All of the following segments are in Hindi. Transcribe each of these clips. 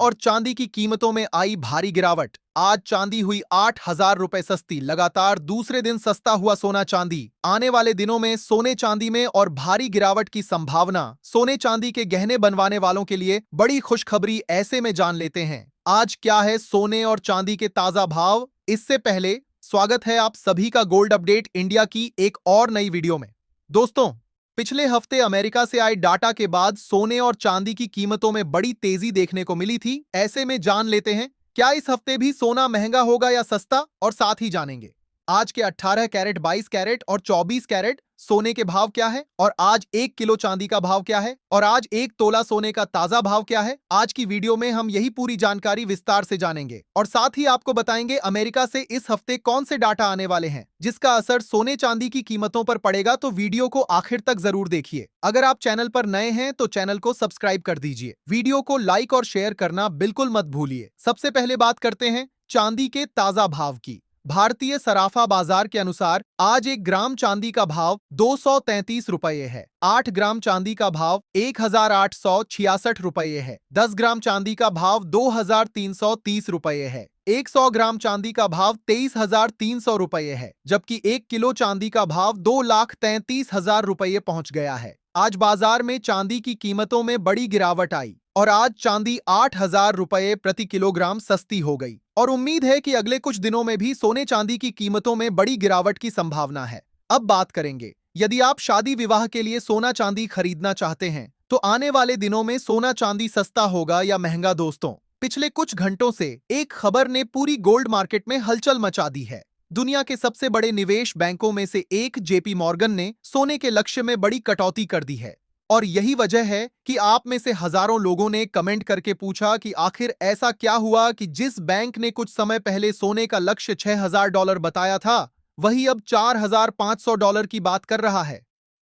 और चांदी की कीमतों में आई भारी गिरावट। आज चांदी हुई 8,000 रुपए सस्ती। लगातार दूसरे दिन सस्ता हुआ सोना चांदी। आने वाले दिनों में सोने चांदी में और भारी गिरावट की संभावना। सोने चांदी के गहने बनवाने वालों के लिए बड़ी खुशखबरी। ऐसे में जान लेते हैं आज क्या है सोने और चांदी के ताजा भाव। इससे पहले स्वागत है आप सभी का गोल्ड अपडेट इंडिया की एक और नई वीडियो में। दोस्तों, पिछले हफ्ते अमेरिका से आए डाटा के बाद सोने और चांदी की कीमतों में बड़ी तेजी देखने को मिली थी। ऐसे में जान लेते हैं क्या इस हफ्ते भी सोना महंगा होगा या सस्ता, और साथ ही जानेंगे आज के 18 कैरेट, 22 कैरेट और 24 कैरेट सोने के भाव क्या है, और आज 1 किलो चांदी का भाव क्या है, और आज 1 तोला सोने का ताजा भाव क्या है। आज की वीडियो में हम यही पूरी जानकारी विस्तार से जानेंगे और साथ ही आपको बताएंगे अमेरिका से इस हफ्ते कौन से डाटा आने वाले हैं जिसका असर सोने चांदी की कीमतों पर पड़ेगा। तो वीडियो को आखिर तक जरूर देखिए। अगर आप चैनल पर नए हैं तो चैनल को सब्सक्राइब कर दीजिए। वीडियो को लाइक और शेयर करना बिल्कुल मत भूलिए। सबसे पहले बात करते हैं चांदी के ताजा भाव की। भारतीय सराफा बाजार के अनुसार आज 1 ग्राम चांदी का भाव 233 रुपये है। 8 ग्राम चांदी का भाव 1,866 रुपये है। 10 ग्राम चांदी का भाव 2,330 रुपये है। 100 ग्राम चांदी का भाव 23,300 रुपये है, जबकि 1 किलो चांदी का भाव 2,33,000 रुपये पहुंच गया है। आज बाजार में चांदी की कीमतों में बड़ी गिरावट आई और आज चांदी 8,000 रुपये प्रति किलोग्राम सस्ती हो गई और उम्मीद है कि अगले कुछ दिनों में भी सोने चांदी की कीमतों में बड़ी गिरावट की संभावना है। अब बात करेंगे यदि आप शादी विवाह के लिए सोना चांदी खरीदना चाहते हैं तो आने वाले दिनों में सोना चांदी सस्ता होगा या महंगा। दोस्तों, पिछले कुछ घंटों से एक खबर ने पूरी गोल्ड मार्केट में हलचल मचा दी है। दुनिया के सबसे बड़े निवेश बैंकों में से एक जेपी मॉर्गन ने सोने के लक्ष्य में बड़ी कटौती कर दी है और यही वजह है कि आप में से हजारों लोगों ने कमेंट करके पूछा कि आखिर ऐसा क्या हुआ कि जिस बैंक ने कुछ समय पहले सोने का लक्ष्य $6,000 बताया था वही अब $4,500 की बात कर रहा है।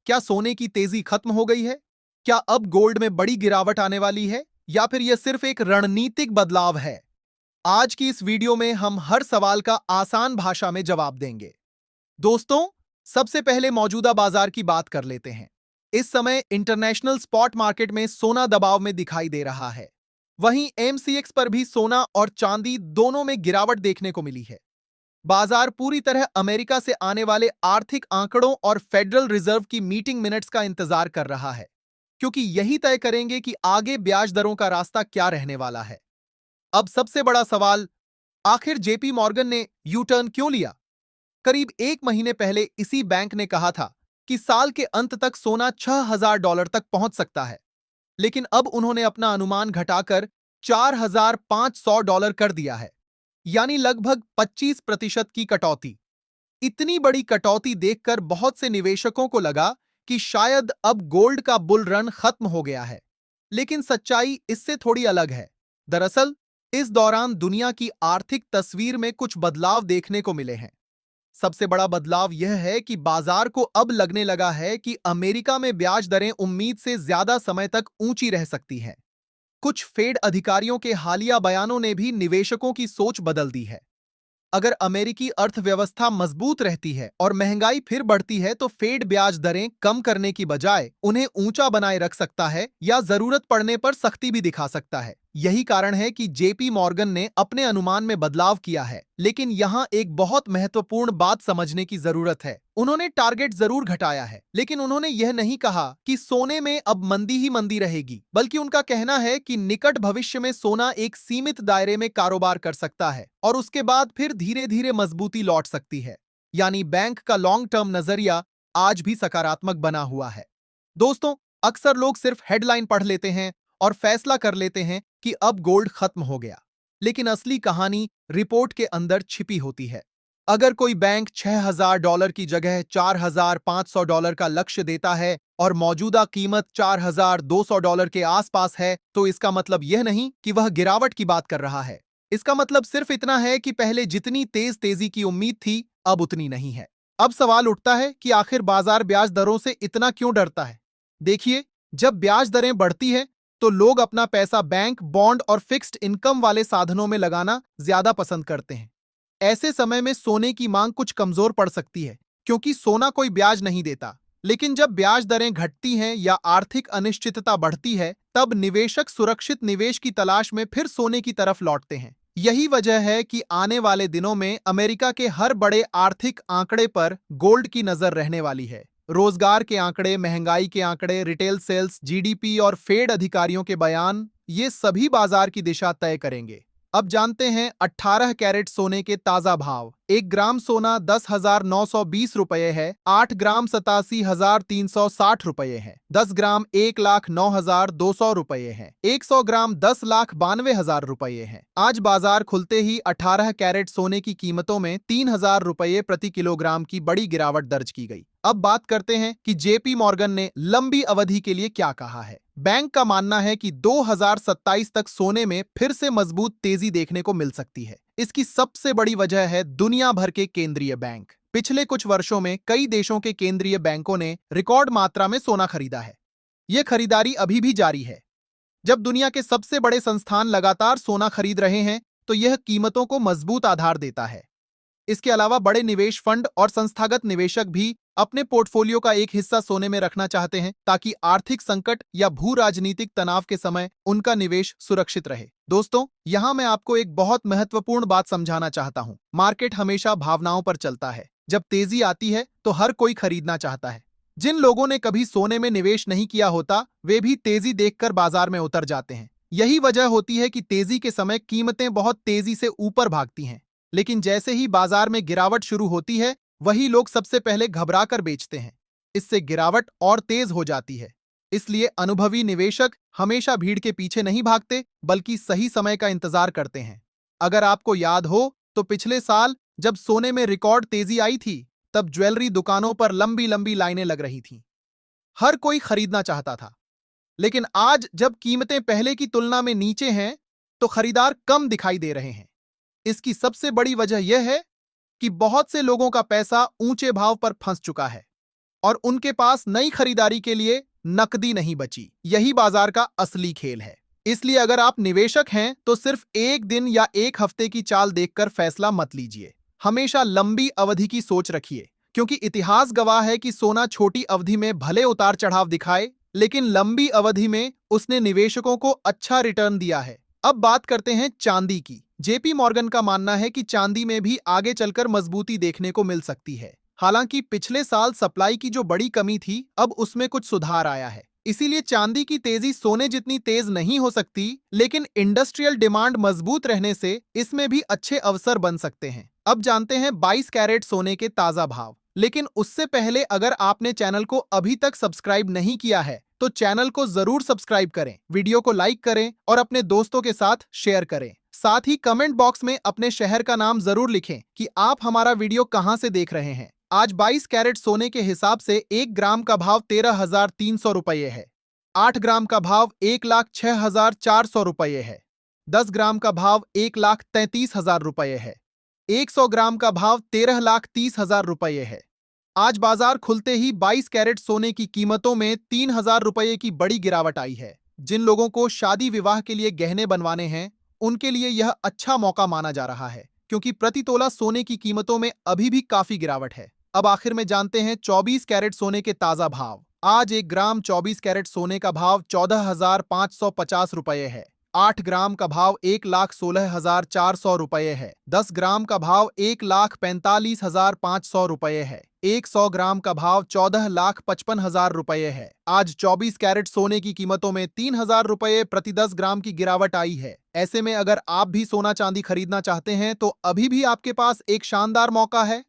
क्या सोने की तेजी खत्म हो गई है? क्या अब गोल्ड में बड़ी गिरावट आने वाली है या फिर यह सिर्फ एक रणनीतिक बदलाव है? आज की इस वीडियो में हम हर सवाल का आसान भाषा में जवाब देंगे। दोस्तों, सबसे पहले मौजूदा बाजार की बात कर लेते हैं। इस समय इंटरनेशनल स्पॉट मार्केट में सोना दबाव में दिखाई दे रहा है। वहीं एमसीएक्स पर भी सोना और चांदी दोनों में गिरावट देखने को मिली है। बाजार पूरी तरह अमेरिका से आने वाले आर्थिक आंकड़ों और फेडरल रिजर्व की मीटिंग मिनट्स का इंतजार कर रहा है, क्योंकि यही तय करेंगे कि आगे ब्याज दरों का रास्ता क्या रहने वाला है। अब सबसे बड़ा सवाल, आखिर जेपी मॉर्गन ने यू टर्न क्यों लिया? करीब 1 महीने पहले इसी बैंक ने कहा था कि साल के अंत तक सोना $6,000 तक पहुंच सकता है, लेकिन अब उन्होंने अपना अनुमान घटाकर $4,500 कर दिया है, यानी लगभग 25% की कटौती। इतनी बड़ी कटौती देखकर बहुत से निवेशकों को लगा कि शायद अब गोल्ड का बुल रन खत्म हो गया है, लेकिन सच्चाई इससे थोड़ी अलग है। दरअसल इस दौरान दुनिया की आर्थिक तस्वीर में कुछ बदलाव देखने को मिले हैं। सबसे बड़ा बदलाव यह है कि बाजार को अब लगने लगा है कि अमेरिका में ब्याज दरें उम्मीद से ज्यादा समय तक ऊंची रह सकती हैं। कुछ फेड अधिकारियों के हालिया बयानों ने भी निवेशकों की सोच बदल दी है। अगर अमेरिकी अर्थव्यवस्था मजबूत रहती है और महंगाई फिर बढ़ती है तो फेड ब्याज दरें कम करने की बजाय उन्हें ऊंचा बनाए रख सकता है या जरूरत पड़ने पर सख्ती भी दिखा सकता है। यही कारण है कि जेपी मॉर्गन ने अपने अनुमान में बदलाव किया है, लेकिन यहां एक बहुत महत्वपूर्ण बात समझने की जरूरत है। उन्होंने टारगेट जरूर घटाया है, लेकिन उन्होंने यह नहीं कहा कि सोने में अब मंदी ही मंदी रहेगी, बल्कि उनका कहना है कि निकट भविष्य में सोना एक सीमित दायरे में कारोबार कर सकता है और उसके बाद फिर धीरे धीरे मजबूती लौट सकती है। यानी बैंक का लॉन्ग टर्म नजरिया आज भी सकारात्मक बना हुआ है। दोस्तों, अक्सर लोग सिर्फ हेडलाइन पढ़ लेते हैं और फैसला कर लेते हैं कि अब गोल्ड खत्म हो गया, लेकिन असली कहानी रिपोर्ट के अंदर छिपी होती है। अगर कोई बैंक $6,000 की जगह $4,500 का लक्ष्य देता है और मौजूदा कीमत $4,200 के आसपास है, तो इसका मतलब यह नहीं कि वह गिरावट की बात कर रहा है। इसका मतलब सिर्फ इतना है कि पहले जितनी तेजी की उम्मीद थी, अब उतनी नहीं है। अब सवाल उठता है कि आखिर बाजार ब्याज दरों से इतना क्यों डरता है? देखिए, जब ब्याज दरें बढ़ती है तो लोग अपना पैसा बैंक, बॉन्ड और फिक्स्ड इनकम वाले साधनों में लगाना ज्यादा पसंद करते हैं। ऐसे समय में सोने की मांग कुछ कमजोर पड़ सकती है, क्योंकि सोना कोई ब्याज नहीं देता। लेकिन जब ब्याज दरें घटती हैं या आर्थिक अनिश्चितता बढ़ती है, तब निवेशक सुरक्षित निवेश की तलाश में फिर सोने की तरफ लौटते हैं। यही वजह है कि आने वाले दिनों में अमेरिका के हर बड़े आर्थिक आंकड़े पर गोल्ड की नजर रहने वाली है। रोजगार के आंकड़े, महंगाई के आंकड़े, रिटेल सेल्स, जीडीपी और फेड अधिकारियों के बयान, ये सभी बाजार की दिशा तय करेंगे। अब जानते हैं 18 कैरेट सोने के ताजा भाव। 1 ग्राम सोना 10,920 रुपये है। 8 ग्राम 87,360 रुपये है। 10 ग्राम 1,09,200 रुपये है। 100 ग्राम 10,92,000 रुपये है। आज बाजार खुलते ही 18 कैरेट सोने की कीमतों में 3,000 रुपये प्रति किलोग्राम की बड़ी गिरावट दर्ज की गई। अब बात करते हैं कि जेपी मॉर्गन ने लंबी अवधि के लिए क्या कहा है। बैंक का मानना है कि 2027 तक सोने में फिर से मजबूत तेजी देखने को मिल सकती है। इसकी सबसे बड़ी वजह है दुनिया भर के केंद्रीय बैंक। पिछले कुछ वर्षों में कई देशों के केंद्रीय बैंकों ने रिकॉर्ड मात्रा में सोना खरीदा है। यह खरीदारी अभी भी जारी है। जब दुनिया के सबसे बड़े संस्थान लगातार सोना खरीद रहे हैं, तो यह कीमतों को मजबूत आधार देता है। इसके अलावा बड़े निवेश फंड और संस्थागत निवेशक भी अपने पोर्टफोलियो का एक हिस्सा सोने में रखना चाहते हैं, ताकि आर्थिक संकट या भू राजनीतिक तनाव के समय उनका निवेश सुरक्षित रहे। दोस्तों, यहां मैं आपको एक बहुत महत्वपूर्ण बात समझाना चाहता हूं। मार्केट हमेशा भावनाओं पर चलता है। जब तेजी आती है तो हर कोई खरीदना चाहता है। जिन लोगों ने कभी सोने में निवेश नहीं किया होता, वे भी तेजी देखकर बाजार में उतर जाते हैं। यही वजह होती है कि तेजी के समय कीमतें बहुत तेजी से ऊपर भागती हैं। लेकिन जैसे ही बाजार में गिरावट शुरू होती है, वही लोग सबसे पहले घबराकर बेचते हैं। इससे गिरावट और तेज हो जाती है। इसलिए अनुभवी निवेशक हमेशा भीड़ के पीछे नहीं भागते, बल्कि सही समय का इंतजार करते हैं। अगर आपको याद हो, तो पिछले साल जब सोने में रिकॉर्ड तेजी आई थी, तब ज्वेलरी दुकानों पर लंबी लंबी लाइनें लग रही थीं। हर कोई खरीदना चाहता था। लेकिन आज जब कीमतें पहले की तुलना में नीचे हैं, तो खरीदार कम दिखाई दे रहे हैं। इसकी सबसे बड़ी वजह यह है कि बहुत से लोगों का पैसा ऊंचे भाव पर फंस चुका है और उनके पास नई खरीदारी के लिए नकदी नहीं बची। यही बाजार का असली खेल है। इसलिए अगर आप निवेशक हैं, तो सिर्फ एक दिन या एक हफ्ते की चाल देखकर फैसला मत लीजिए। हमेशा लंबी अवधि की सोच रखिए, क्योंकि इतिहास गवाह है कि सोना छोटी अवधि में भले उतार चढ़ाव दिखाए, लेकिन लंबी अवधि में उसने निवेशकों को अच्छा रिटर्न दिया है। अब बात करते हैं चांदी की। जेपी मॉर्गन का मानना है कि चांदी में भी आगे चलकर मजबूती देखने को मिल सकती है। हालांकि पिछले साल सप्लाई की जो बड़ी कमी थी, अब उसमें कुछ सुधार आया है। इसीलिए चांदी की तेजी सोने जितनी तेज नहीं हो सकती, लेकिन इंडस्ट्रियल डिमांड मजबूत रहने से इसमें भी अच्छे अवसर बन सकते हैं। अब जानते हैं 22 कैरेट सोने के ताजा भाव। लेकिन उससे पहले अगर आपने चैनल को अभी तक सब्सक्राइब नहीं किया है, तो चैनल को जरूर सब्सक्राइब करें, वीडियो को लाइक करें और अपने दोस्तों के साथ शेयर करें। साथ ही कमेंट बॉक्स में अपने शहर का नाम जरूर लिखें कि आप हमारा वीडियो कहां से देख रहे हैं। आज 22 कैरेट सोने के हिसाब से 1 ग्राम का भाव 13,300 रुपये है। 8 ग्राम का भाव 1,06,400 रुपये है। 10 ग्राम का भाव 1,33,000 रुपये है। 100 ग्राम का भाव 13,30,000 रुपये है। आज बाजार खुलते ही 22 कैरेट सोने की कीमतों में 3,000 रुपये की बड़ी गिरावट आई है। जिन लोगों को शादी विवाह के लिए गहने बनवाने हैं, उनके लिए यह अच्छा मौका माना जा रहा है, क्योंकि प्रति तोला सोने की कीमतों में अभी भी काफी गिरावट है। अब आखिर में जानते हैं 24 कैरेट सोने के ताजा भाव। आज 1 ग्राम 24 कैरेट सोने का भाव 14,550 रुपये है। 8 ग्राम का भाव 1,16,400 रुपये है। 10 ग्राम का भाव 1,45,500 रुपये है। 100 ग्राम का भाव 14,55,000 रुपये है। आज 24 कैरेट सोने की कीमतों में 3,000 रुपये प्रति 10 ग्राम की गिरावट आई है। ऐसे में अगर आप भी सोना चांदी खरीदना चाहते हैं, तो अभी भी आपके पास एक शानदार मौका है।